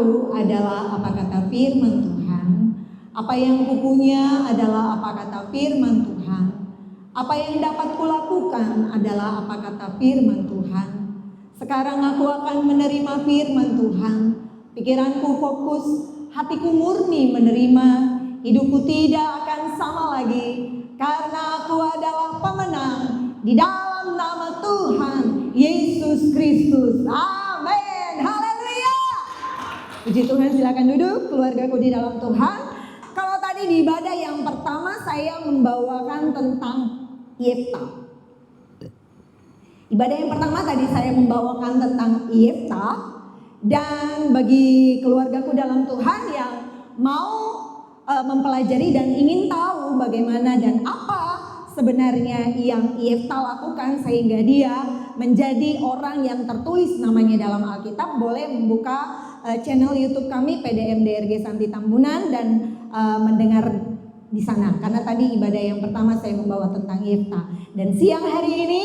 tahu adalah apa kata firman Tuhan. Apa yang kupunya adalah apa kata firman Tuhan. Apa yang dapat kulakukan adalah apa kata firman Tuhan. Sekarang aku akan menerima firman Tuhan. Pikiranku fokus, hatiku murni menerima. Hidupku tidak akan sama lagi, karena aku adalah pemenang di dalam nama Tuhan Yesus Kristus. Amin. Haleluya. Puji Tuhan, silakan duduk keluargaku di dalam Tuhan. Kalau tadi di ibadah yang pertama saya membawakan tentang Yefta. Ibadah yang pertama tadi saya membawakan tentang Yefta. Dan bagi keluargaku dalam Tuhan yang mau mempelajari dan ingin tahu bagaimana dan apa sebenarnya yang Yefta lakukan sehingga dia menjadi orang yang tertulis namanya dalam Alkitab, boleh membuka channel YouTube kami PDM DRG Santi Tambunan dan mendengar di sana. Karena tadi ibadah yang pertama saya membawa tentang Yefta, dan siang hari ini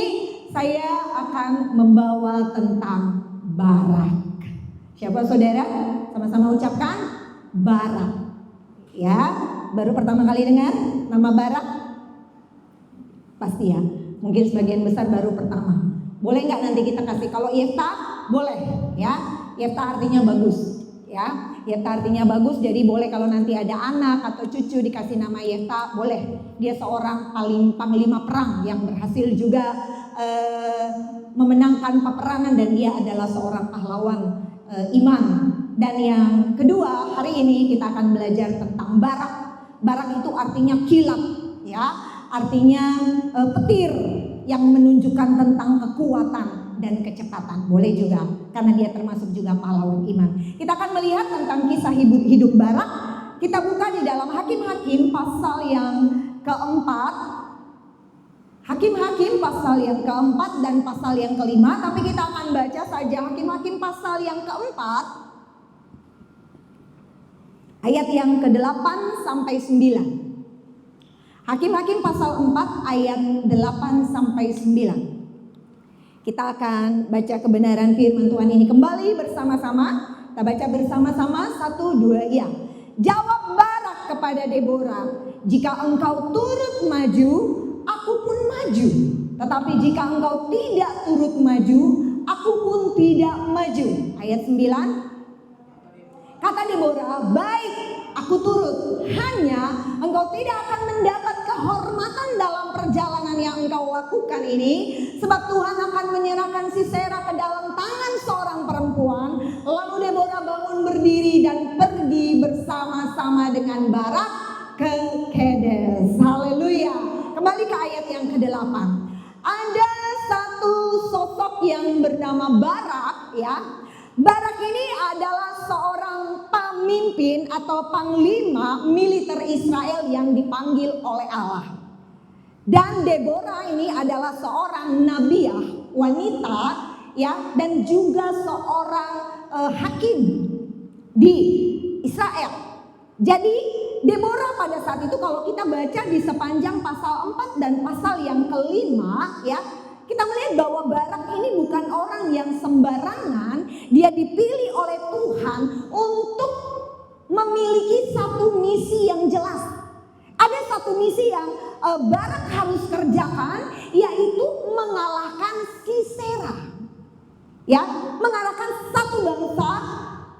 saya akan membawa tentang Barak. Siapa saudara? Sama-sama ucapkan Barak. Ya, baru pertama kali dengar nama Barak? Pasti ya, mungkin sebagian besar baru pertama. Boleh nggak nanti kita kasih? Kalau Yefta boleh ya. Yefta artinya bagus ya. Yefta artinya bagus, jadi boleh kalau nanti ada anak atau cucu dikasih nama Yefta, boleh. Dia seorang panglima perang yang berhasil juga memenangkan peperangan, dan dia adalah seorang pahlawan iman. Dan yang kedua, hari ini kita akan belajar tentang Barak. Barak itu artinya kilat ya, artinya petir yang menunjukkan tentang kekuatan dan kecepatan. Boleh juga karena dia termasuk juga pahlawan iman. Kita akan melihat tentang kisah hidup Barak. Kita buka di dalam Hakim-Hakim pasal yang keempat. Hakim-Hakim pasal yang keempat dan pasal yang kelima. Tapi kita akan baca saja Hakim-Hakim pasal yang keempat, ayat yang ke-8 sampai 9. Hakim-Hakim pasal 4 ayat 8 sampai 9. Kita akan baca kebenaran firman Tuhan ini kembali bersama-sama. Kita baca bersama-sama, 1, 2, ya. Jawab Barak kepada Deborah, jika engkau turut maju, aku pun maju. Tetapi jika engkau tidak turut maju, aku pun tidak maju. Ayat 9. Kata Deborah, baik, aku turut. Hanya engkau tidak akan mendapat kehormatan dalam perjalanan yang engkau lakukan ini, sebab Tuhan akan menyerahkan Sisera ke dalam tangan seorang perempuan. Lalu Deborah bangun berdiri dan pergi bersama-sama dengan Barak ke Kedes. Haleluya. Kembali ke ayat yang ke-8. Ada satu sosok yang bernama Barak ya. Barak ini adalah seorang pemimpin atau panglima militer Israel yang dipanggil oleh Allah. Dan Deborah ini adalah seorang nabiah wanita ya, dan juga seorang hakim di Israel. Jadi Deborah pada saat itu kalau kita baca di sepanjang pasal 4 dan pasal yang kelima ya, kita melihat bahwa Barak ini bukan orang yang sembarangan. Dia dipilih oleh Tuhan untuk memiliki satu misi yang jelas. Ada satu misi yang Barak harus kerjakan, yaitu mengalahkan Sisera. Ya, mengalahkan satu bangsa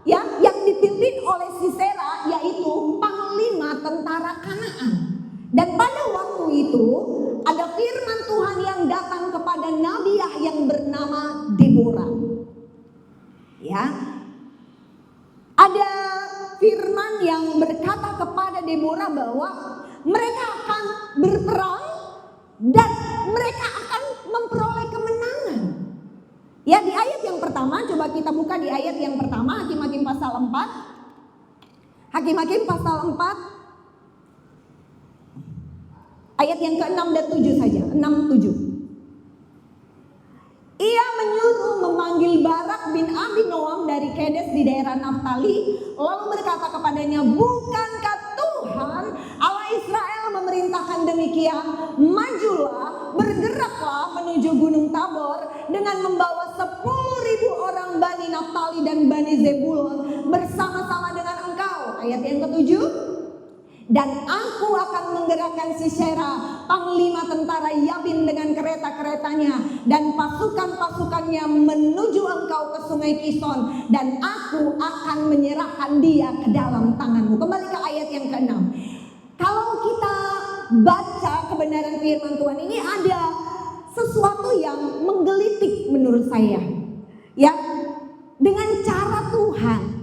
ya yang dipimpin oleh Sisera, yaitu panglima tentara Kanaan. Dan pada waktu itu ada firman Tuhan yang datang kepada nabiah yang bernama Deborah. Ya. Ada firman yang berkata kepada Deborah bahwa mereka akan berperang dan mereka akan memperoleh kemenangan. Ya, di ayat yang pertama, coba kita buka di ayat yang pertama, Hakim-Hakim pasal 4. Hakim-Hakim pasal 4 ayat yang ke-6 dan 7 saja, 6-7. Ia menyuruh memanggil Barak bin Abinoam dari Kedes di daerah Naftali, lalu berkata kepadanya, bukankah Tuhan Allah Israel memerintahkan demikian? Majulah, bergeraklah menuju Gunung Tabor dengan membawa 10.000 orang Bani Naftali dan Bani Zebulun bersama-sama dengan engkau. Ayat yang ketujuh. Dan aku akan menggerakkan Sisera, panglima tentara Yabin dengan kereta-keretanya dan pasukan-pasukannya menuju engkau ke sungai Kison, dan aku akan menyerahkan dia ke dalam tanganmu. Kembali ke ayat yang ke-6. Kalau kita baca kebenaran firman Tuhan ini, ada sesuatu yang menggelitik menurut saya. Ya, dengan cara Tuhan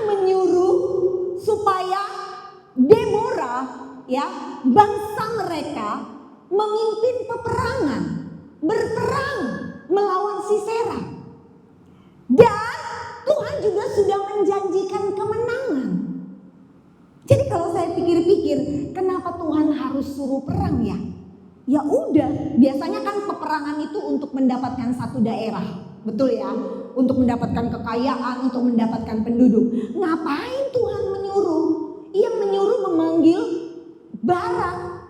menyuruh supaya Deborah, ya, bangsa mereka memimpin peperangan, berperang melawan Sisera. Dan Tuhan juga sudah menjanjikan kemenangan. Jadi kalau saya pikir-pikir, kenapa Tuhan harus suruh perang ya? Ya udah, biasanya kan peperangan itu untuk mendapatkan satu daerah. Betul ya? Untuk mendapatkan kekayaan, untuk mendapatkan penduduk. Ngapain Tuhan menyuruh? Ia menyuruh memanggil Barak.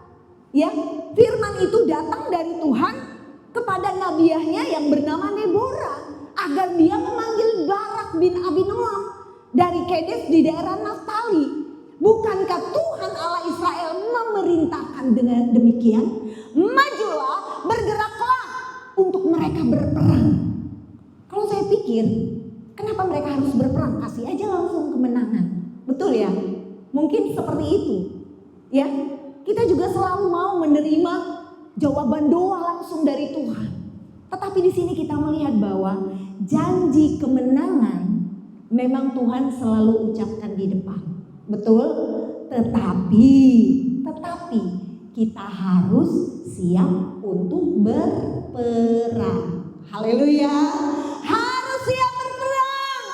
Ya, firman itu datang dari Tuhan kepada nabiahnya yang bernama Deborah, agar dia memanggil Barak bin Abinoam dari Kedes di daerah Naftali. Bukankah Tuhan Allah Israel memerintahkan dengan demikian? Majulah, bergeraklah untuk mereka berperang. Kalau saya pikir, kenapa mereka harus berperang? Kasih aja langsung kemenangan. Betul ya? Mungkin seperti itu. Ya, kita juga selalu mau menerima jawaban doa langsung dari Tuhan. Tetapi di sini kita melihat bahwa janji kemenangan memang Tuhan selalu ucapkan di depan. Betul? Tetapi kita harus siap untuk berperang. Haleluya. Harus siap berperang.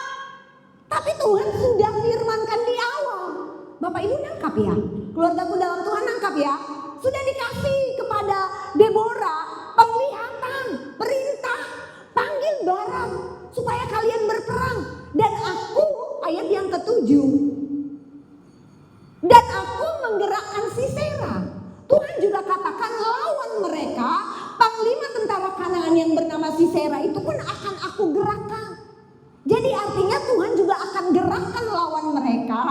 Tapi Tuhan sudah firmankan di awal. Bapak Ibu nangkap ya? Keluargaku dalam Tuhan nangkap ya? Sudah dikasih kepada Deborah penglihatan, perintah, panggil Barak supaya kalian berperang. Dan aku, ayat yang ke-7, dan aku menggerakkan Sisera. Tuhan juga katakan lawan mereka, panglima tentara Kanaan yang bernama Sisera itu pun akan aku gerakkan. Jadi artinya Tuhan juga akan gerakkan lawan mereka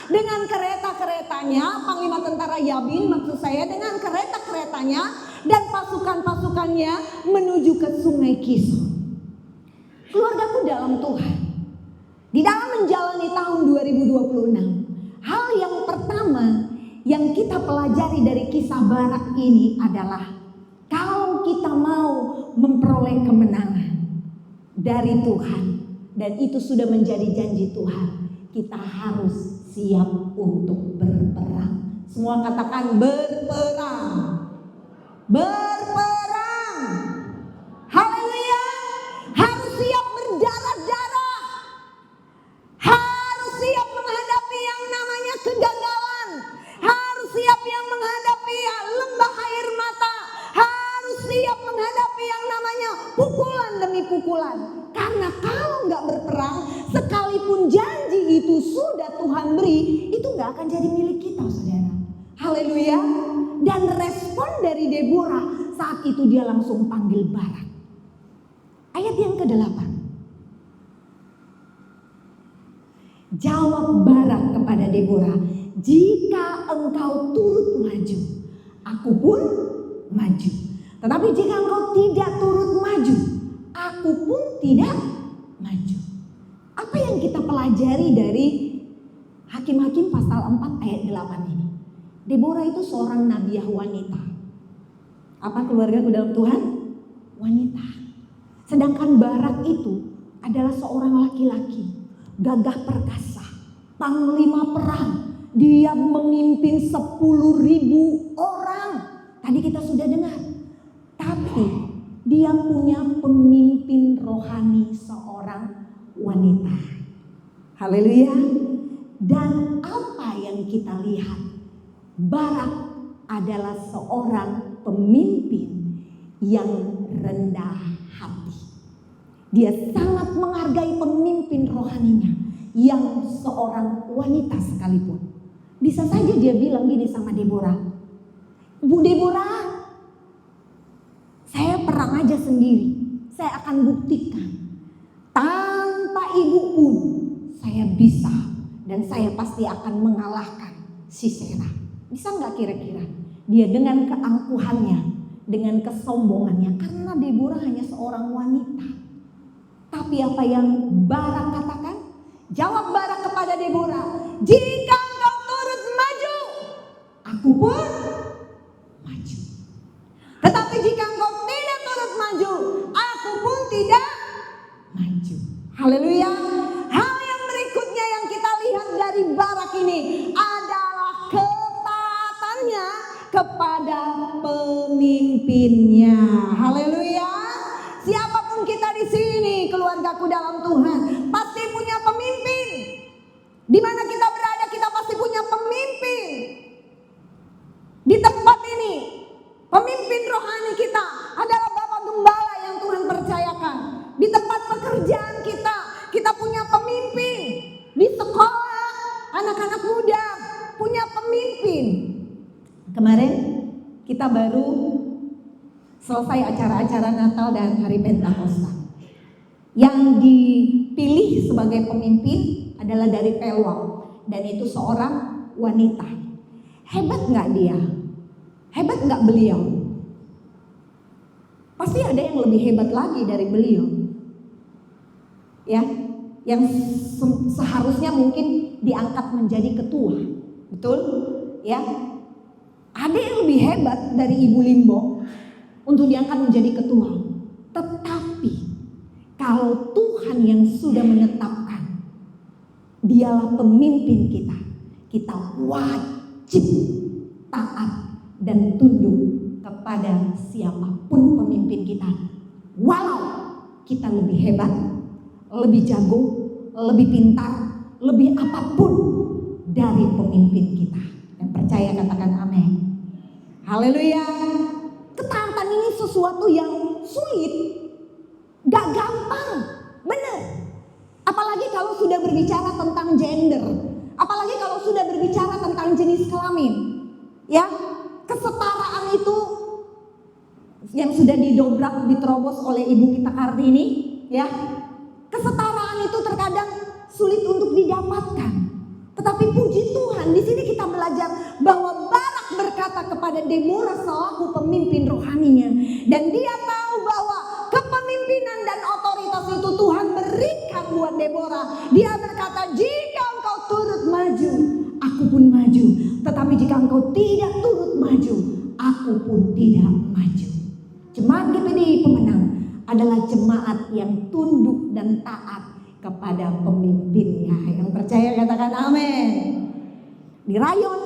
dengan kereta-keretanya, panglima tentara Yabin maksud saya, dengan kereta-keretanya dan pasukan-pasukannya menuju ke sungai Kison. Keluargaku dalam Tuhan, di dalam menjalani tahun 2026, hal yang pertama yang kita pelajari dari kisah Barak ini adalah kalau kita mau memperoleh kemenangan dari Tuhan, dan itu sudah menjadi janji Tuhan, kita harus siap untuk berperang. Semua katakan berperang. Berperang. Haleluya. Harus siap berdarah-darah. Harus siap menghadapi yang namanya kegagalan. Harus siap yang menghadapi lembah air mata. Harus siap menghadapi yang namanya pukulan demi pukulan. Karena kalau nggak berperang, sekalipun janji itu sudah Tuhan beri, itu nggak akan jadi milik kita, saudara. Haleluya. Dan respon dari Deborah saat itu dia langsung panggil Barak. Ayat yang ke-8. Jawab Barak kepada Deborah, jika engkau turut maju, aku pun maju. Tetapi jika engkau tidak turut maju, aku pun tidak maju. Apa yang kita pelajari dari Hakim-Hakim pasal 4 ayat 8 ini? Deborah itu seorang nabiah wanita. Apa keluargaku dalam Tuhan? Wanita. Sedangkan Barak itu adalah seorang laki-laki, gagah perkasa, panglima perang. Dia memimpin 10.000 orang. Tadi kita sudah dengar. Tapi dia punya pemimpin rohani seorang wanita. Haleluya. Dan apa yang kita lihat? Barak adalah seorang pemimpin yang rendah hati. Dia sangat menghargai pemimpin rohaninya yang seorang wanita sekalipun. Bisa saja dia bilang gini sama Deborah, Bu Deborah, saya perang aja sendiri. Saya akan buktikan Tanpa ibu pun saya bisa dan saya pasti akan mengalahkan Sisera. Bisa nggak kira-kira? Dia dengan keangkuhannya, dengan kesombongannya, karena Deborah hanya seorang wanita. Tapi apa yang Barak katakan? Jawab Barak kepada Deborah, jika engkau turut maju, aku pun maju. Tetapi jika engkau tidak turut maju, aku pun tidak maju. Haleluya. Hal yang berikutnya yang kita lihat dari Barak ini adalah ketaatannya kepada pemimpinnya. Haleluya. Siapapun kita di sini, keluargaku dalam Tuhan, pasti punya pemimpin. Di mana kita berada, kita pasti punya pemimpin. Di tempat ini, pemimpin rohani kita adalah Bapak Gembala yang Tuhan percayakan. Di tempat pekerjaan kita punya pemimpin. Di sekolah, anak-anak muda punya pemimpin. Kemarin kita baru selesai acara-acara Natal dan Hari Pentakosta. Yang dipilih sebagai pemimpin adalah dari Pelwam, dan itu seorang wanita. Hebat nggak dia? Hebat nggak beliau? Pasti ada yang lebih hebat lagi dari beliau. Ya, yang seharusnya mungkin diangkat menjadi ketua. Betul? Ya. Ada yang lebih hebat dari Ibu Limbo untuk diangkat menjadi ketua. Tetapi kalau Tuhan yang sudah menetapkan dialah pemimpin kita, kita wajib taat dan tunduk kepada siapapun pemimpin kita. Walau kita lebih hebat, lebih jago, lebih pintar, lebih apapun dari pemimpin kita. Yang percaya katakan amin. Haleluya. Ketaatan ini sesuatu yang sulit, gak gampang, benar. Apalagi kalau sudah berbicara tentang gender, apalagi kalau sudah berbicara tentang jenis kelamin, ya, kesetaraan itu yang sudah diterobos oleh Ibu kita Kartini, ya, kesetaraan itu terkadang sulit untuk didapatkan. Tetapi puji Tuhan, di sini kita belajar bahwa Barak berkata kepada Deborah selaku pemimpin rohaninya, dan dia tahu bahwa kepemimpinan dan otoritas itu Tuhan berikan buat Deborah. Dia berkata, jika engkau turut maju, aku pun maju. Tetapi jika engkau tidak turut maju, aku pun tidak maju. Jemaat GPDI Pemenang adalah jemaat yang tunduk dan taat kepada pemimpinnya. Yang percaya katakan amin. Di rayon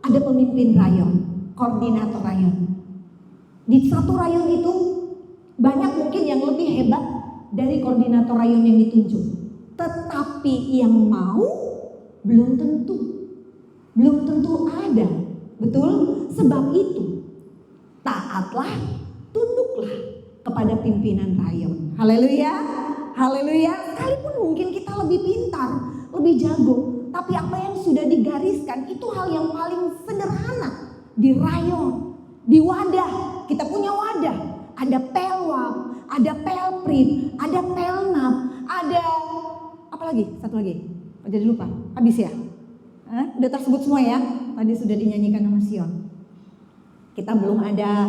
ada pemimpin rayon, koordinator rayon. Di satu rayon itu banyak mungkin yang lebih hebat dari koordinator rayon yang ditunjuk. Tetapi yang mau belum tentu ada. Betul? Sebab itu taatlah, tunduklah kepada pimpinan rayon. Haleluya. Haleluya. Sekalipun mungkin kita lebih pintar, lebih jago, tapi apa yang sudah digariskan itu hal yang paling sederhana. Di rayon, di wadah, kita punya wadah. Ada pelwam, ada pelprim, ada pelnap, ada apa lagi? Satu lagi. Jadi lupa. Habis ya? Udah tersebut semua ya? Tadi sudah dinyanyikan sama Sion. Kita belum ada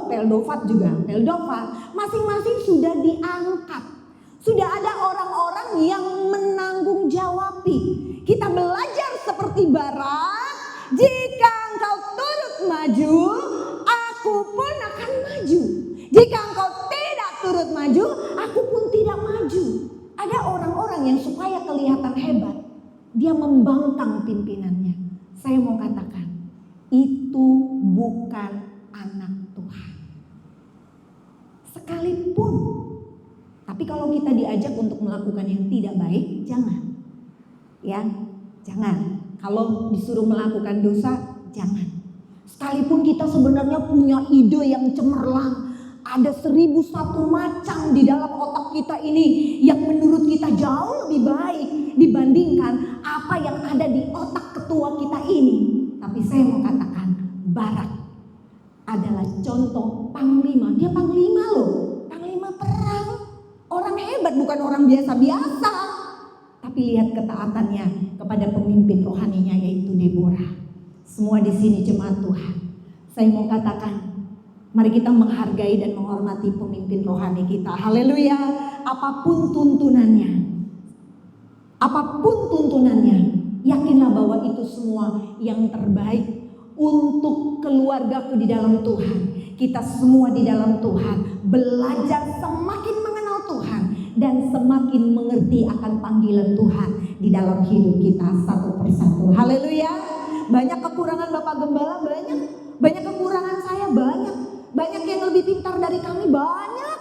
Peldofat juga. Peldofat masing-masing sudah diangkat. Sudah ada orang-orang yang menanggung jawabi. Kita belajar seperti Barak. Jika engkau turut maju, aku pun akan maju. Jika engkau tidak turut maju, aku pun tidak maju. Ada orang-orang yang supaya kelihatan hebat, dia membangkang pimpinannya. Saya mau katakan, itu bukan anak Tuhan. Sekalipun. Tapi kalau kita diajak untuk melakukan yang tidak baik, jangan. Ya, jangan. Kalau disuruh melakukan dosa, jangan. Sekalipun kita sebenarnya punya ide yang cemerlang, ada 1001 macam di dalam otak kita ini yang menurut kita jauh lebih baik dibandingkan apa yang ada di otak ketua kita ini. Tapi saya mau katakan, Barak adalah contoh panglima. Dia panglima loh, panglima perang. Orang hebat, biasa-biasa. Tapi lihat ketaatannya kepada pemimpin rohaninya, yaitu Deborah. Semua di sini jemaat Tuhan, saya mau katakan, mari kita menghargai dan menghormati pemimpin rohani kita. Haleluya. Apapun tuntunannya, yakinlah bahwa itu semua yang terbaik untuk keluargaku di dalam Tuhan. Kita semua di dalam Tuhan belajar semakin mengenal Tuhan dan semakin mengerti akan panggilan Tuhan di dalam hidup kita satu persatu. Haleluya. Banyak kekurangan Bapak Gembala, banyak kekurangan saya, banyak yang lebih pintar dari kami, banyak,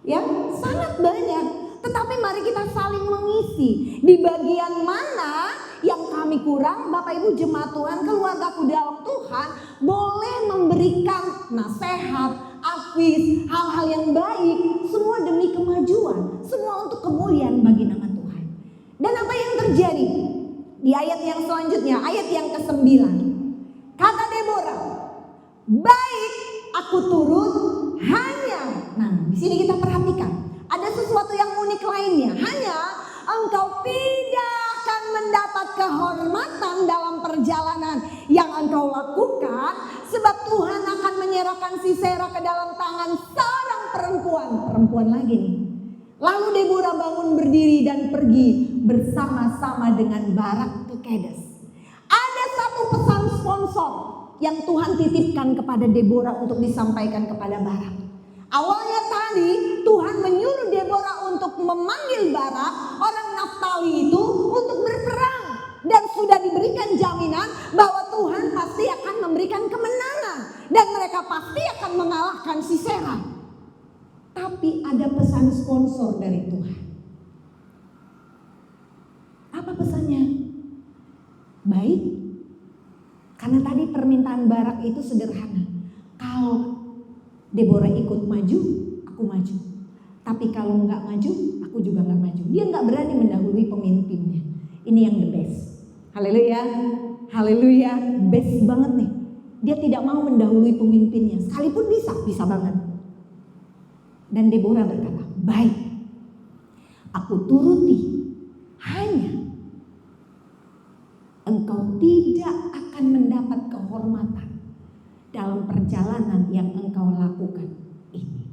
ya, sangat banyak. Tetapi mari kita saling mengisi. Di bagian mana yang kami kurang, Bapak Ibu jemaat Tuhan, keluargaku dalam Tuhan, boleh memberikan nasihat, advice, hal-hal yang baik, semua demi kemajuan, semua untuk kemuliaan bagi nama Tuhan. Dan apa yang terjadi? Di ayat yang selanjutnya, ayat yang ke-9. Kata Deborah, baik, aku turut, hanya. Nah, di sini kita perhatikan, ada sesuatu yang unik lainnya. Hanya engkau tidak akan mendapat kehormatan dalam perjalanan yang engkau lakukan, sebab Tuhan akan menyerahkan Sisera ke dalam tangan seorang perempuan lagi nih. Lalu Deborah bangun berdiri dan pergi bersama-sama dengan Barak ke Kedes. Ada satu pesan sponsor yang Tuhan titipkan kepada Deborah untuk disampaikan kepada Barak. Awalnya tadi Tuhan menyuruh Deborah untuk memanggil Barak, orang Naftali itu, untuk berperang. Dan sudah diberikan jaminan bahwa Tuhan pasti akan memberikan kemenangan. Dan mereka pasti akan mengalahkan Sisera. Tapi ada pesan sponsor dari Tuhan. Apa pesannya? Baik. Karena tadi permintaan Barak itu sederhana. Kalau Deborah ikut maju, aku maju. Tapi kalau nggak maju, aku juga nggak maju. Dia nggak berani mendahului pemimpinnya. Ini yang the best. Haleluya, haleluya, best banget nih. Dia tidak mau mendahului pemimpinnya, sekalipun bisa banget. Dan Deborah berkata, baik, aku turuti, hanya engkau tidak akan mendapat kehormatan dalam perjalanan yang engkau lakukan ini.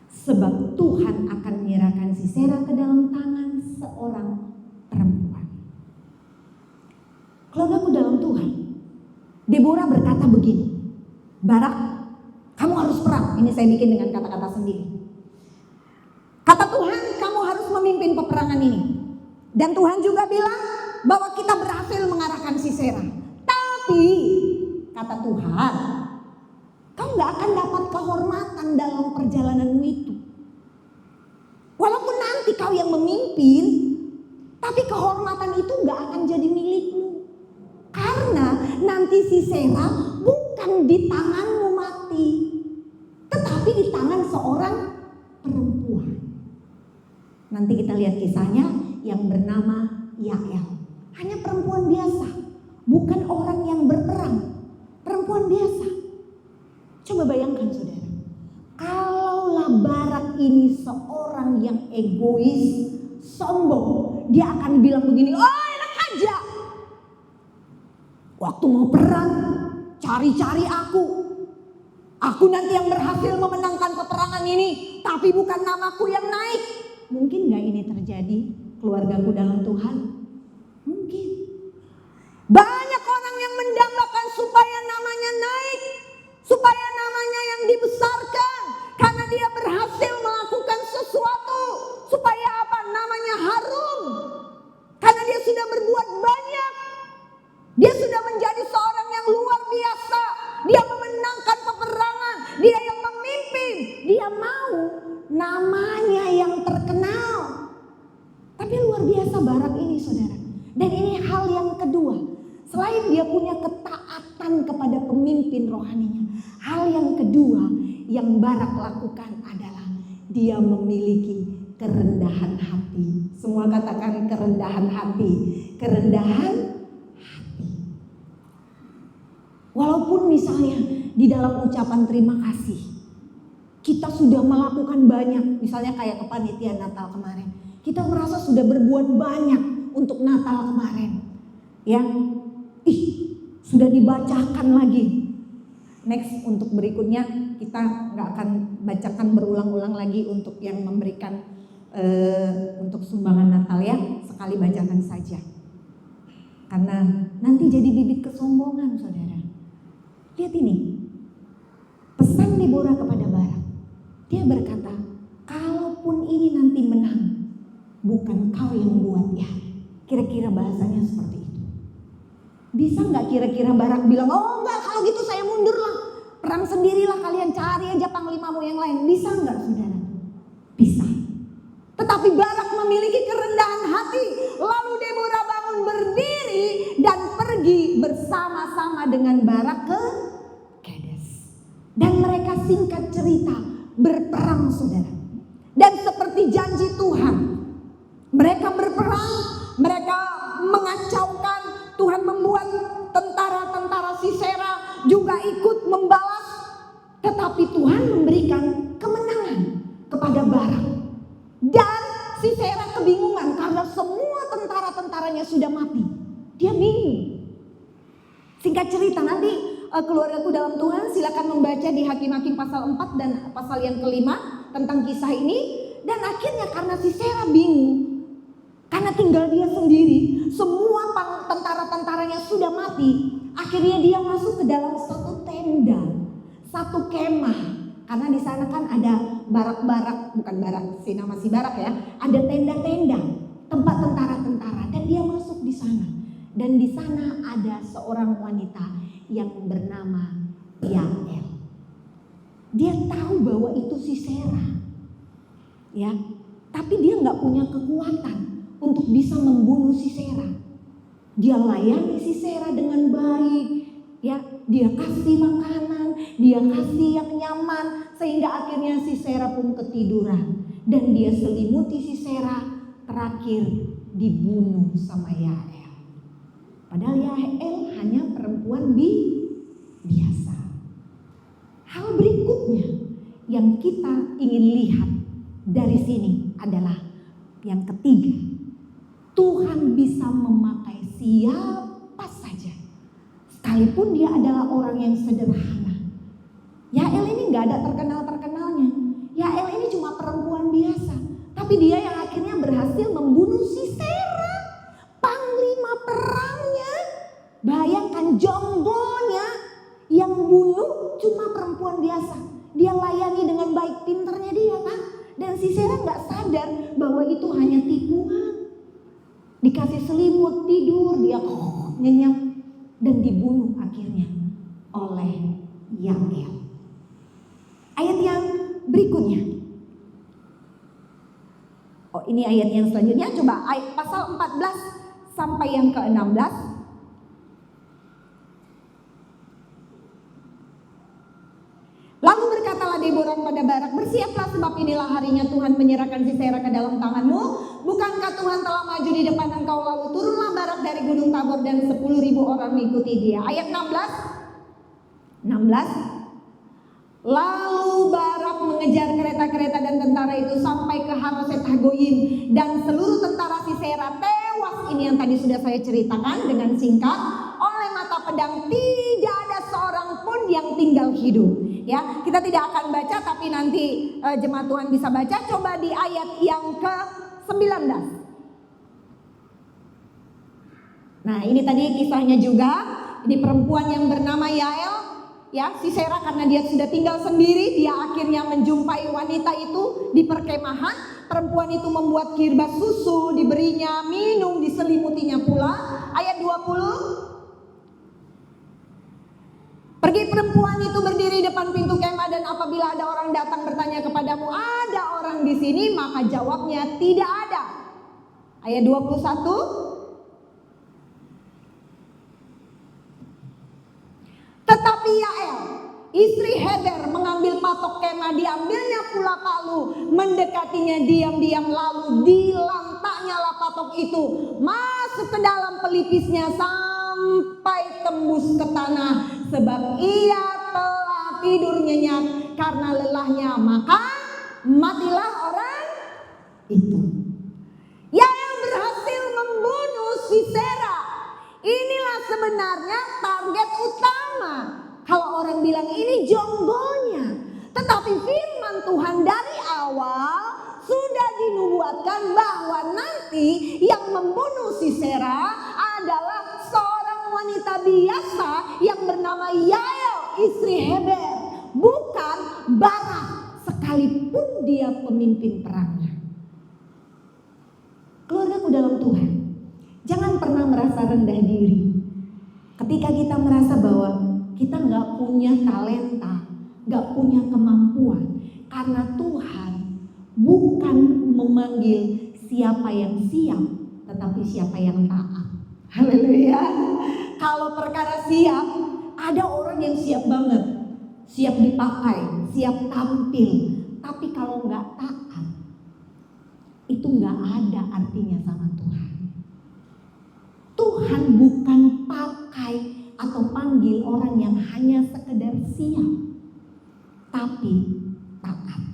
Sebab Tuhan akan menyerahkan Sisera ke dalam tangan seorang perempuan. Keluargaku dalam Tuhan, Deborah berkata begini, Barak, kamu harus perang. Ini saya bikin dengan kata-kata sendiri. Kata Tuhan, kamu harus memimpin peperangan ini. Dan Tuhan juga bilang bahwa kita berhasil mengarahkan Sisera. Tapi kata Tuhan, kau gak akan dapat kehormatan dalam perjalananmu itu. Walaupun nanti kau yang memimpin, tapi kehormatan itu gak akan jadi milikmu. Karena nanti Sisera bukan di tanganmu mati, tetapi di tangan seorang perempuan. Nanti kita lihat kisahnya yang bernama Yael. Hanya perempuan biasa, bukan orang yang berperang. Perempuan biasa. Coba bayangkan saudara, kalaulah Barak ini seorang yang egois, sombong, dia akan bilang begini, oh enak aja. Waktu mau perang, cari-cari aku. Aku nanti yang berhasil memenangkan peperangan ini, tapi bukan namaku yang naik. Mungkin gak ini terjadi keluargaku dalam Tuhan? Mungkin. Banyak orang yang mendambakan supaya namanya naik, supaya namanya yang dibesarkan, karena dia berhasil melakukan sesuatu, supaya apa? Namanya harum, karena dia sudah berbuat banyak, dia sudah menjadi seorang yang luar biasa, dia memenangkan peperangan, dia yang memimpin, dia mau namanya yang terkenal. Tapi luar biasa Barak ini saudara. Dan ini hal yang kedua. Selain dia punya ketaatan kepada pemimpin rohaninya, hal yang kedua yang Barak lakukan adalah dia memiliki kerendahan hati. Semua katakan kerendahan hati. Kerendahan hati. Walaupun misalnya di dalam ucapan terima kasih, kita sudah melakukan banyak, misalnya kayak kepanitiaan Natal kemarin. Kita merasa sudah berbuat banyak untuk Natal kemarin. Ya, sudah dibacakan lagi. Next untuk berikutnya kita nggak akan bacakan berulang-ulang lagi untuk yang memberikan untuk sumbangan Natal ya. Sekali bacakan saja. Karena nanti jadi bibit kesombongan saudara. Lihat ini. Pesan Deborah kepada Barak. Dia berkata, kalaupun ini nanti menang, bukan kau yang buat ya. Kira-kira bahasanya seperti itu. Bisa nggak kira-kira Barak bilang, oh enggak kalau gitu saya mundur lah. Perang sendirilah, kalian cari aja panglimamu yang lain. Bisa nggak saudara? Bisa. Tetapi Barak memiliki kerendahan hati. Lalu Deborah bangun berdiri dan pergi bersama-sama dengan Barak ke Kedes. Dan mereka singkat cerita berperang saudara. Dan seperti janji Tuhan, mereka berperang, mereka mengacaukan. Tuhan membuat tentara-tentara Sisera juga ikut membalas. Tetapi Tuhan memberikan kemenangan kepada Barak. Dan Sisera kebingungan karena semua tentara-tentaranya sudah mati. Dia bingung. Singkat cerita nanti keluargaku dalam Tuhan silakan membaca di Hakim-Hakim pasal 4 dan pasal yang kelima tentang kisah ini. Dan akhirnya karena Sisera bingung, karena tinggal dia sendiri, semua tentara-tentaranya sudah mati. Akhirnya dia masuk ke dalam satu tenda, satu kemah. Karena di sana kan ada barak-barak, bukan barak, masih barak ya. Ada tenda-tenda, tempat tentara-tentara. Dan dia masuk di sana. Dan di sana ada seorang wanita yang bernama Yael. Dia tahu bahwa itu Sisera. Ya, tapi dia nggak punya kekuatan untuk bisa membunuh Sisera. Dia layani Sisera dengan baik, ya, dia kasih makanan, dia kasih yang nyaman, sehingga akhirnya Sisera pun ketiduran dan dia selimuti Sisera, terakhir dibunuh sama Yael. Padahal Yael hanya perempuan biasa. Hal berikutnya yang kita ingin lihat dari sini adalah yang ketiga. Tuhan bisa memakai siapa saja, sekalipun dia adalah orang yang sederhana. Yael ini gak ada terkenal-terkenalnya. Yael ini cuma perempuan biasa, tapi dia yang akhirnya berhasil membunuh Sisera, panglima perangnya. Bayangkan jombonya yang bunuh cuma perempuan biasa. Dia layani dengan baik, pinternya dia kan. Dan Sisera gak sadar bahwa itu hanya tipuan. Dikasih selimut, tidur, dia nyenyak. Dan dibunuh akhirnya oleh Yael. Ayat yang berikutnya. Oh, ini ayat yang selanjutnya. Coba ayat pasal 14 sampai yang ke-16. Lalu berkatalah Deborah pada Barak, bersiaplah sebab inilah harinya Tuhan menyerahkan Sisera ke dalam tanganmu. Bukankah Tuhan telah maju di depan engkau? Lalu turunlah Barak dari gunung Tabor dan 10.000 orang mengikuti dia. Ayat 16. Lalu Barak mengejar kereta-kereta dan tentara itu sampai ke Haroset Hagoyim. Dan seluruh tentara Sisera tewas. Ini yang tadi sudah saya ceritakan dengan singkat. Oleh mata pedang, tidak ada seorang pun yang tinggal hidup. Ya, kita tidak akan baca, tapi nanti jemaat Tuhan bisa baca. Coba di ayat yang ke-19. Nah, ini tadi kisahnya juga. Ini perempuan yang bernama Yael. Ya, Sisera karena dia sudah tinggal sendiri, dia akhirnya menjumpai wanita itu di perkemahan. Perempuan itu membuat kirbas susu, diberinya minum, diselimutinya pula. Ayat 20. Pergi perempuan itu berdiri depan pintu kemah dan apabila ada orang datang bertanya kepadamu, ada orang di sini, maka jawabnya tidak ada. Ayat 21. Tetapi Yael, istri Heber, mengambil patok kemah, diambilnya pula palu, mendekatinya diam-diam, lalu dilantaknyalah patok itu masuk ke dalam pelipisnya sampai tembus ke tanah. Sebab ia telah tidur nyenyak karena lelahnya, maka matilah orang itu. sebenarnya target utama. Kalau orang bilang ini jonggolnya. Tetapi firman Tuhan dari awal sudah dinubuatkan bahwa nanti yang membunuh Sisera adalah seorang wanita biasa yang bernama Yael, istri Heber. Bukan Barak, sekalipun dia pemimpin perangnya. Keluargaku dalam Tuhan, jangan pernah merasa rendah diri. Ketika kita merasa bahwa kita gak punya talenta, gak punya kemampuan. Karena Tuhan bukan memanggil siapa yang siap, tetapi siapa yang taat. Haleluya. Kalau perkara siap, ada orang yang siap banget. Siap dipakai, siap tampil. Tapi kalau gak taat, itu gak ada artinya sama Tuhan. Tuhan bukan pakai atau panggil orang yang hanya sekedar siap, tapi taat.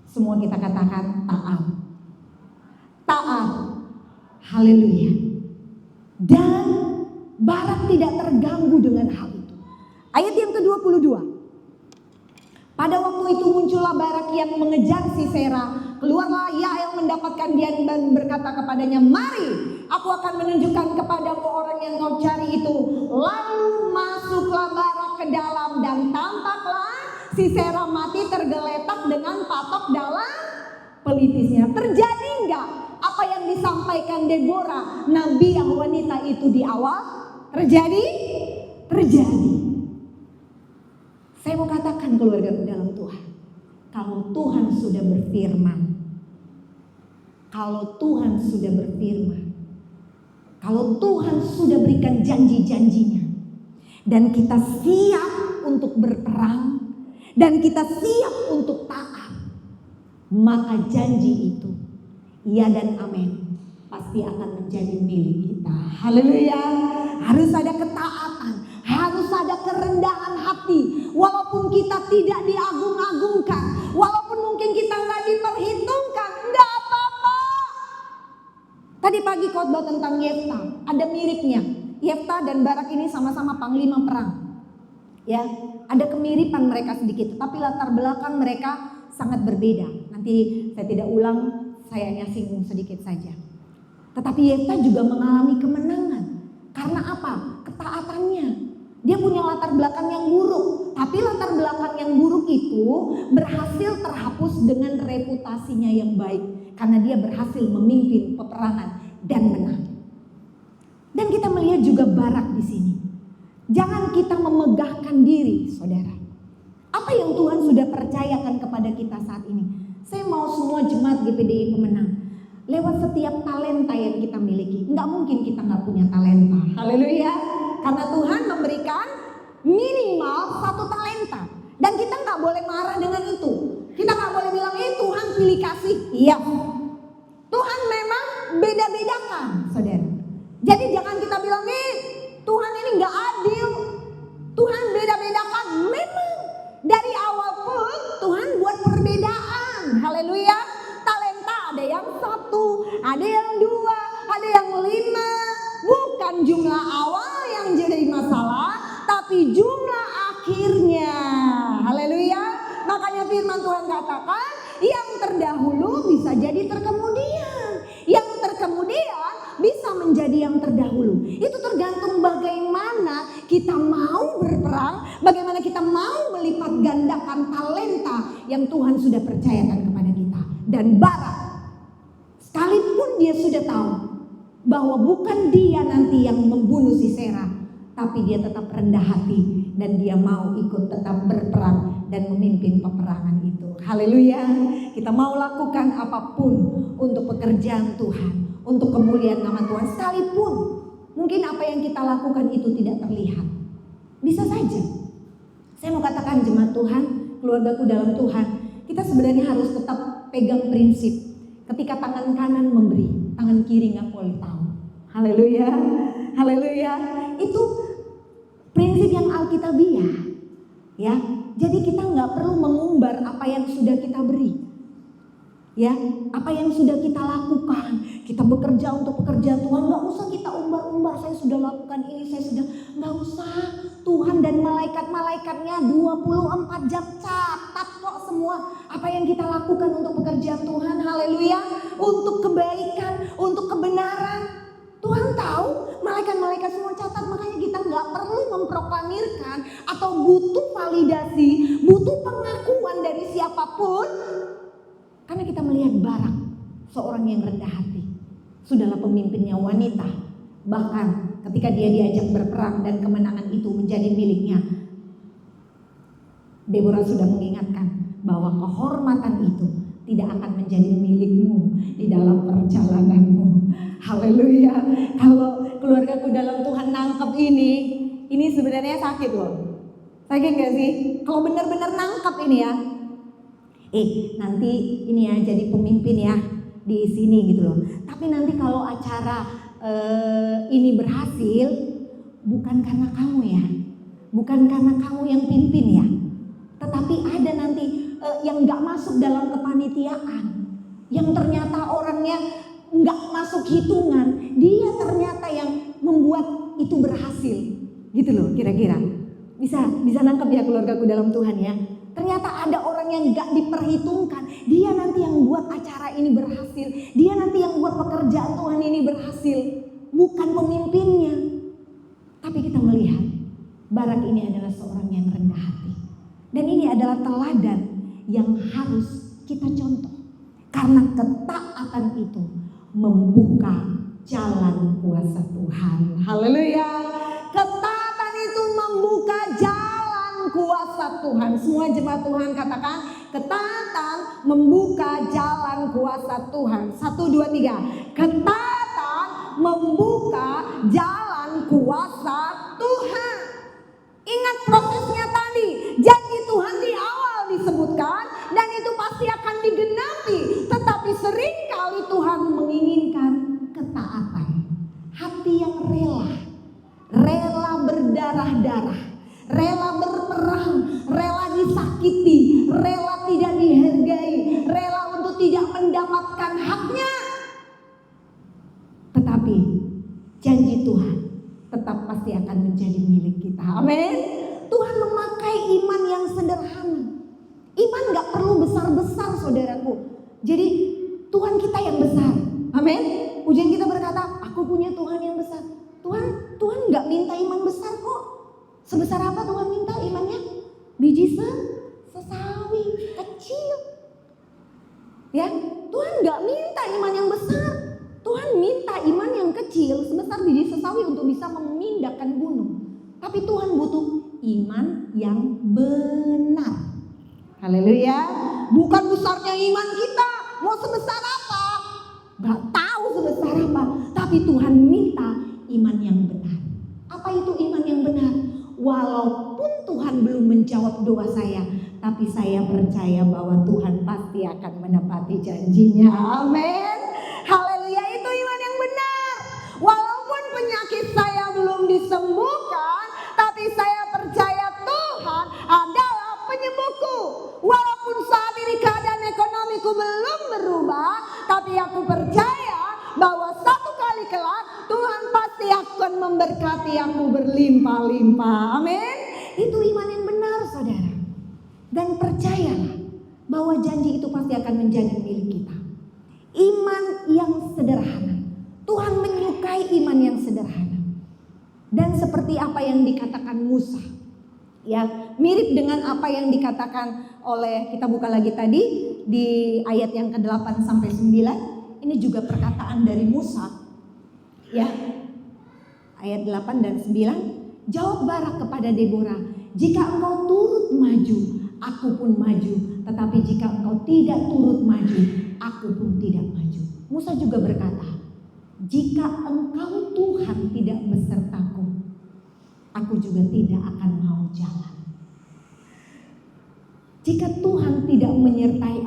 Semua kita katakan taat. Taat. Haleluya. Dan Barak tidak terganggu dengan hal itu. Ayat yang ke-22. Pada waktu itu muncullah Barak yang mengejar Sisera. Keluarlah Yael mendapatkan dia dan berkata kepadanya, "Mari, aku akan menunjukkan kepadamu orang yang kau cari itu." Lalu masuklah Barak ke dalam dan tampaklah Sisera mati tergeletak dengan patok dalam pelipisnya. Terjadi enggak apa yang disampaikan Deborah, nabi yang wanita itu di awal? Terjadi? Terjadi. Saya mau katakan keluargaku dalam Tuhan, kalau Tuhan sudah berfirman, kalau Tuhan sudah berfirman, kalau Tuhan sudah berikan janji-janjinya, dan kita siap untuk berperang, dan kita siap untuk taat, maka janji itu, ya dan amin, pasti akan menjadi milik kita. Haleluya. Harus ada ketaatan, harus ada kerendahan hati. Walaupun kita tidak diagung-agungkan, walaupun mungkin kita nggak diperhitungkan, nggak apa-apa. Tadi pagi khotbah tentang Yefta, ada miripnya. Yefta dan Barak ini sama-sama panglima perang. Ya, ada kemiripan mereka sedikit, tapi latar belakang mereka sangat berbeda. Nanti saya tidak ulang, saya hanya singgung sedikit saja. Tetapi Yefta juga mengalami kemenangan. Karena apa? Ketaatannya. Dia punya latar belakang yang buruk, tapi latar belakang yang buruk itu berhasil terhapus dengan reputasinya yang baik, karena dia berhasil memimpin peperangan dan menang. Dan kita melihat juga Barak di sini. Jangan kita memegahkan diri, saudara. Apa yang Tuhan sudah percayakan kepada kita saat ini? Saya mau semua jemaat GPDI pemenang lewat setiap talenta yang kita miliki. Enggak mungkin kita nggak punya talenta. Haleluya. Karena Tuhan memberikan minimal 1 talenta. Dan kita nggak boleh marah dengan itu. Kita nggak boleh bilang, Tuhan pilih kasih. Iya. Tuhan memang beda-bedakan, saudara. Jadi jangan kita bilang, Tuhan ini nggak adil. Tuhan beda-bedakan. Memang dari awal pun Tuhan buat perbedaan. Haleluya. Talenta ada yang 1, ada yang 2, ada yang 5. Bukan jumlah awal yang jadi masalah, tapi jumlah akhirnya. Haleluya. Makanya firman Tuhan katakan, yang terdahulu bisa jadi terkemudian, yang terkemudian bisa menjadi yang terdahulu. Itu tergantung bagaimana kita mau berperang, bagaimana kita mau melipat gandakan talenta yang Tuhan sudah percayakan kepada kita. Dan Barak, sekalipun dia sudah tahu bahwa bukan dia nanti yang membunuh Sisera, tapi dia tetap rendah hati dan dia mau ikut tetap berperang dan memimpin peperangan itu. Haleluya. Kita mau lakukan apapun untuk pekerjaan Tuhan, untuk kemuliaan nama Tuhan, sekalipun mungkin apa yang kita lakukan itu tidak terlihat. Bisa saja. Saya mau katakan jemaat Tuhan, keluargaku dalam Tuhan, kita sebenarnya harus tetap pegang prinsip. Ketika tangan kanan memberi, tangan kiri nggak boleh tahu. Haleluya, haleluya. Itu prinsip yang alkitabiah, ya. Jadi kita nggak perlu mengumbar apa yang sudah kita beri. Ya, apa yang sudah kita lakukan, kita bekerja untuk pekerjaan Tuhan, gak usah kita umbar-umbar, saya sudah lakukan ini, saya sudah, gak usah. Tuhan dan malaikat-malaikatnya 24 jam catat kok semua apa yang kita lakukan untuk pekerjaan Tuhan, haleluya, untuk kebaikan, untuk kebenaran. Tuhan tahu, malaikat-malaikat semua catat, makanya kita gak perlu memproklamirkan atau butuh validasi, butuh pengakuan dari siapapun. Karena kita melihat Barak, seorang yang rendah hati. Sudahlah pemimpinnya wanita. Bahkan ketika dia diajak berperang dan kemenangan itu menjadi miliknya, Deborah sudah mengingatkan bahwa kehormatan itu tidak akan menjadi milikmu di dalam perjalananmu. Haleluya. Kalau keluargaku dalam Tuhan nangkep ini sebenarnya sakit loh. Sakit gak sih? Kalau benar-benar nangkep ini ya, nanti ini ya jadi pemimpin ya di sini gitu loh. Tapi nanti kalau acara ini berhasil, bukan karena kamu ya, bukan karena kamu yang pimpin ya, tetapi ada nanti yang nggak masuk dalam kepanitiaan, yang ternyata orangnya nggak masuk hitungan, dia ternyata yang membuat itu berhasil, gitu loh kira-kira. Bisa nangkep ya keluargaku dalam Tuhan ya. Ternyata ada orang yang gak diperhitungkan. Dia nanti yang buat acara ini berhasil. Dia nanti yang buat pekerjaan Tuhan ini berhasil. Bukan pemimpinnya. Tapi kita melihat Barak ini adalah seorang yang rendah hati. Dan ini adalah teladan yang harus kita contoh. Karena ketaatan itu membuka jalan kuasa Tuhan. Haleluya. Ketaatan itu membuka jalan kuasa Tuhan. Semua jemaat Tuhan katakan, ketaatan membuka jalan kuasa Tuhan. 1, 2, 3. Ketaatan membuka jalan kuasa Tuhan. Ingat prosesnya tadi. Janji Tuhan di awal disebutkan dan itu pasti akan digenapi. Tetapi seringkali Tuhan menginginkan ketaatan. Hati yang rela berdarah-darah, rela berperang, rela disakiti, rela tidak dihargai, rela untuk tidak mendapatkan haknya. Tetapi janji Tuhan tetap pasti akan menjadi milik kita. Amin. Tuhan memakai iman yang sederhana. Iman gak perlu besar-besar saudaraku. Jadi Tuhan kita yang besar. Amin. Ujian kita berkata, aku punya Tuhan yang besar. Tuhan gak minta iman besar kok. Sebesar apa Tuhan minta imannya? Biji sesawi kecil. Ya, Tuhan gak minta iman yang besar. Tuhan minta iman yang kecil sebesar biji sesawi untuk bisa memindahkan gunung. Tapi Tuhan butuh iman yang benar. Haleluya. Bukan besarnya iman kita. Mau sebesar apa? Gak tahu sebesar apa. Tapi Tuhan minta iman yang benar. Apa itu iman yang benar? Walaupun Tuhan belum menjawab doa saya, tapi saya percaya bahwa Tuhan pasti akan menepati janjinya. Amin. Haleluya, itu iman yang benar. Walaupun penyakit saya belum disembuhkan, tapi saya percaya Tuhan adalah penyembuhku. Walaupun saat ini keadaan ekonomiku belum berubah, tapi aku percaya bahwa satu kali kelak Tuhan pasti akan memberkati aku berlimpah-limpah. Amin. Itu iman yang benar saudara. Dan percayalah bahwa janji itu pasti akan menjadi milik kita. Iman yang sederhana. Tuhan menyukai iman yang sederhana. Dan seperti apa yang dikatakan Musa. Ya, mirip dengan apa yang dikatakan oleh, kita buka lagi tadi di ayat yang ke-8 sampai 9. Ini juga perkataan dari Musa. Ya. Ayat 8 dan 9. Jawab Barak kepada Deborah, jika engkau turut maju, aku pun maju. Tetapi jika engkau tidak turut maju, aku pun tidak maju. Musa juga berkata, jika engkau Tuhan tidak besertaku, aku juga tidak akan mau jalan. Jika Tuhan tidak menyertai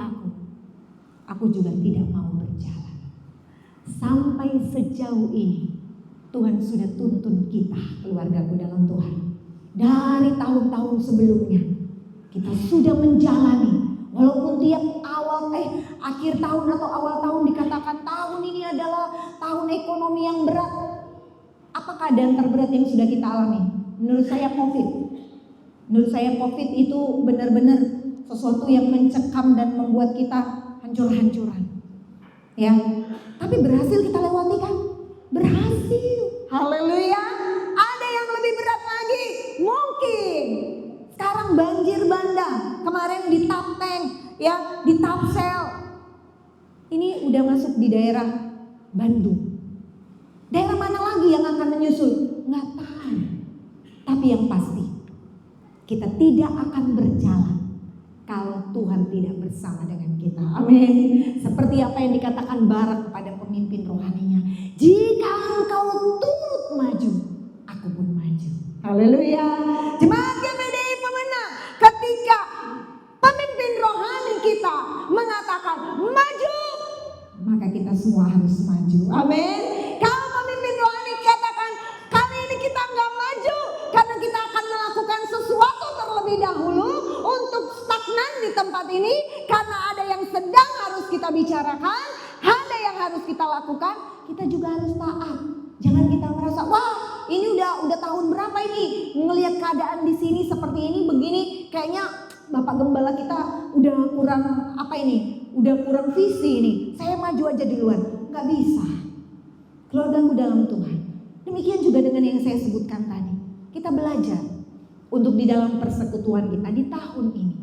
aku juga tidak mau berjalan. Sampai sejauh ini Tuhan sudah tuntun kita, keluargaku dalam Tuhan. Dari tahun-tahun sebelumnya kita sudah menjalani Walaupun tiap akhir tahun atau awal tahun dikatakan tahun ini adalah tahun ekonomi yang berat. Apa keadaan terberat yang sudah kita alami? Menurut saya COVID. Menurut saya COVID itu benar-benar sesuatu yang mencekam dan membuat kita hancur-hancuran. Ya, tapi berhasil kita lewati kan? Berhasil. Haleluya. Ada yang lebih berat lagi? Mungkin. Sekarang banjir bandang. Kemarin di Tapteng, ya, di Tapsel. Ini udah masuk di daerah Bandung. Daerah mana lagi yang akan menyusul? Nggak tahu. Tapi yang pasti, kita tidak akan berjalan kalau Tuhan tidak bersama dengan kita. Amin. Seperti apa yang dikatakan Barak kepada pemimpin rohaninya. Jika engkau turut maju, aku pun maju. Haleluya. Jemaat GPDI Pemenang, ketika pemimpin rohani kita mengatakan maju, maka kita semua harus maju. Amin. Kalau pemimpin rohani katakan kali ini kita nggak maju karena kita akan melakukan sesuatu terlebih dahulu untuk stagnan di tempat ini, karena ada yang sedang harus kita bicarakan, ada yang harus kita lakukan, kita juga harus taat. Jangan kita merasa wah ini udah tahun berapa ini ngelihat keadaan di sini seperti ini begini, kayaknya Bapak Gembala kita udah kurang udah kurang visi ini, saya maju aja duluan. Nggak bisa. Keluargaku dalam Tuhan. Demikian juga dengan yang saya sebutkan tadi. Kita belajar untuk di dalam persekutuan kita di tahun ini.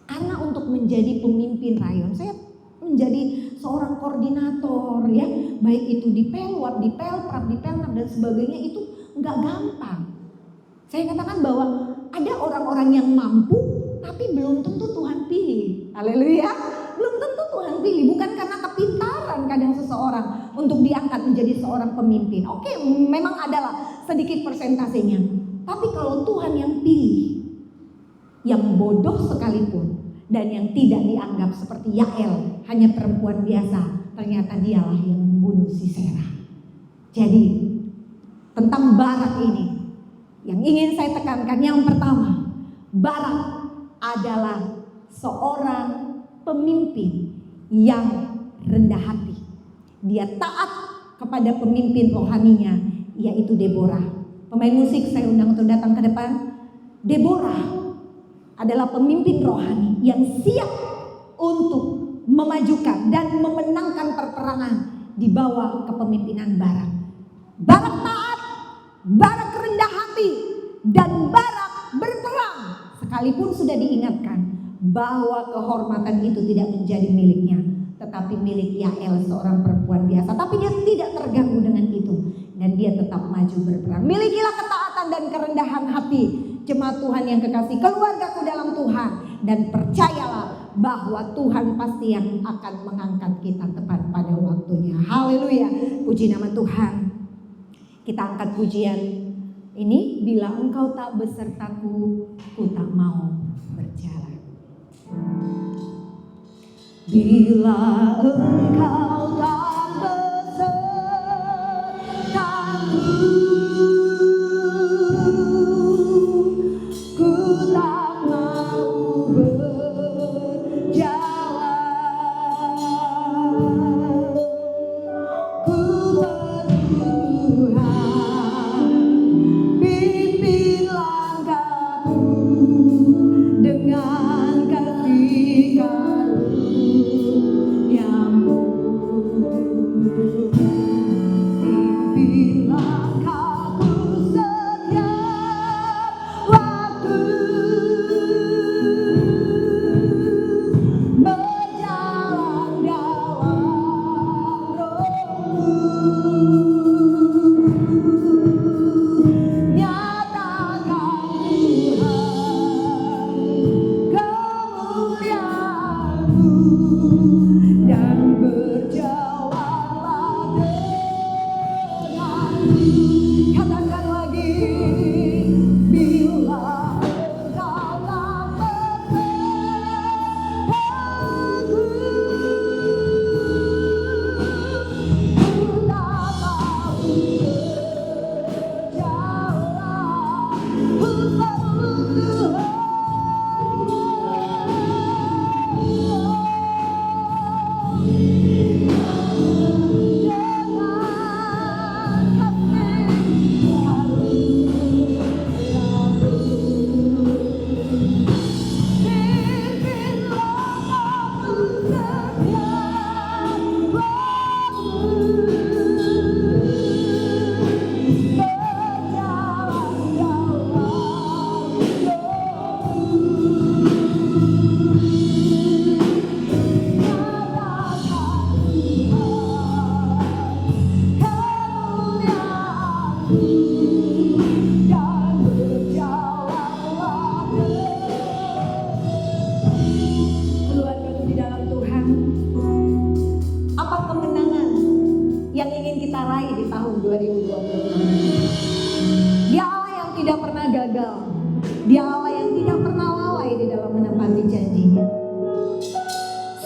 Karena untuk menjadi pemimpin rayon, saya menjadi seorang koordinator, ya, baik itu di Pelwat, di Pelprap, di Pelnap dan sebagainya, itu nggak gampang. Saya katakan bahwa ada orang-orang yang mampu, tapi belum tentu Tuhan pilih. Haleluya. Belum tentu Tuhan pilih, bukan karena kepintaran kadang seseorang untuk diangkat menjadi seorang pemimpin. Oke, memang adalah sedikit persentasenya. Tapi kalau Tuhan yang pilih, yang bodoh sekalipun dan yang tidak dianggap seperti Yael, hanya perempuan biasa, ternyata dialah yang membunuh Sisera. Jadi tentang Barak ini yang ingin saya tekankan, yang pertama, Barak adalah seorang pemimpin yang rendah hati. Dia taat kepada pemimpin rohaninya, yaitu Deborah. Pemain musik saya undang untuk datang ke depan. Deborah adalah pemimpin rohani yang siap untuk memajukan dan memenangkan perperangan di bawah kepemimpinan Barak. Barak taat, Barak rendah hati, dan Barak berperang. Sekalipun sudah diingatkan bahwa kehormatan itu tidak menjadi miliknya, tetapi milik Yael, seorang perempuan biasa. Tapi dia tidak terganggu dengan itu, dan dia tetap maju berperang. Milikilah ketaatan dan kerendahan hati, jemaat Tuhan yang kekasih, keluargaku dalam Tuhan, dan percayalah bahwa Tuhan pasti yang akan mengangkat kita tepat pada waktunya. Haleluya, puji nama Tuhan. Kita angkat pujian ini, bila engkau tak besertaku, ku tak mau berjalan. Bila engkau tak besertaku, ku tak mau berjalan. Ku bertuhan, pimpin langkahku dengan kasih karuniamu. Pimpin langkahku setiap waktu, berjalan dalam rohmu. Nyatakan Tuhan kemuliaan-Mu dan berjalanlah denganku. Katakan lagi, bila engkau tak besertaku, ku tak mau berjalan. Ku bertuhan,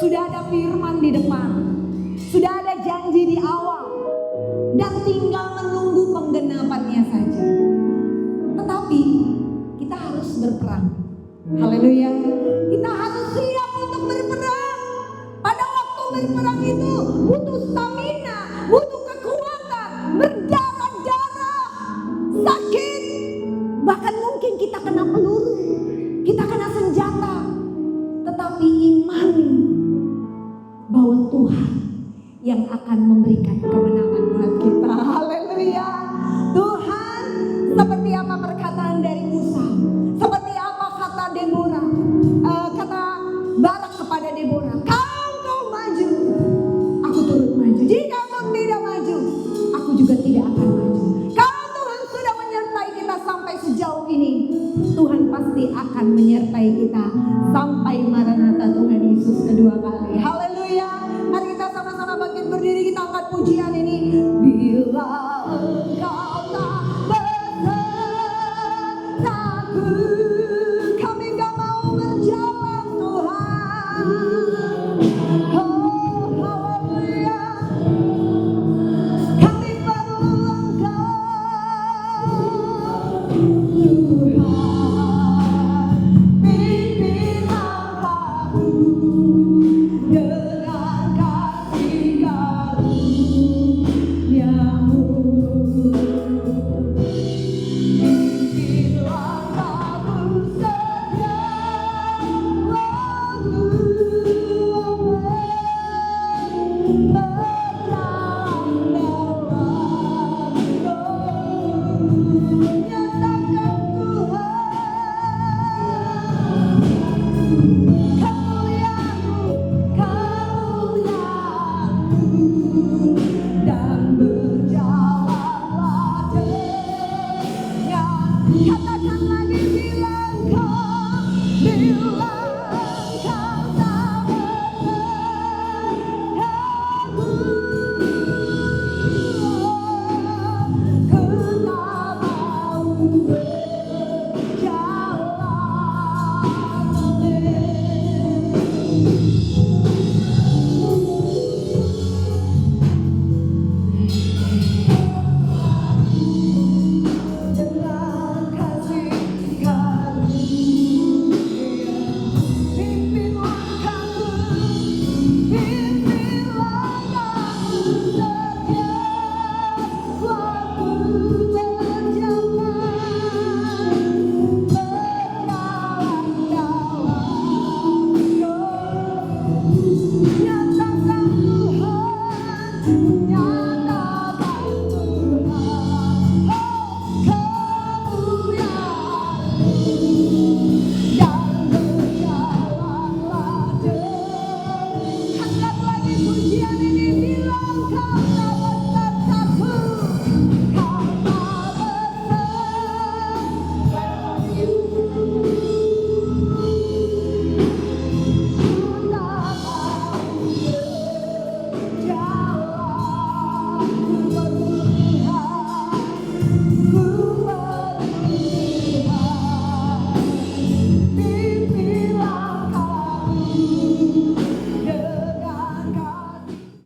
sudah ada firman di depan, sudah ada janji di awal, dan tinggal menunggu penggenapannya saja. Tetapi kita harus berperang. Haleluya. Kita harus siap untuk berperang. Pada waktu berperang itu butuh stamina, butuh kekuatan, berdarah-darah, sakit. Bahkan mungkin kita kena peluru, kita kena senjata. Tetapi imani bahwa Tuhan yang akan memberikan kemenangan buat kita. Haleluya. Tuhan, seperti apa perkataan dari Musa, seperti apa kata Deborah, kata Barak kepada Deborah, kalau kau maju, aku turut maju. Jika kau tidak maju, aku juga tidak akan maju. Kalau Tuhan sudah menyertai kita sampai sejauh ini, Tuhan pasti akan menyertai kita sampai Maranatha Tuhan Yesus kedua kali. Haleluya. Mari kita sama-sama bangkit berdiri, kita angkat pujian ini. Bila engkau tak besertaku, kami gak mau berjalan Tuhan. Oh,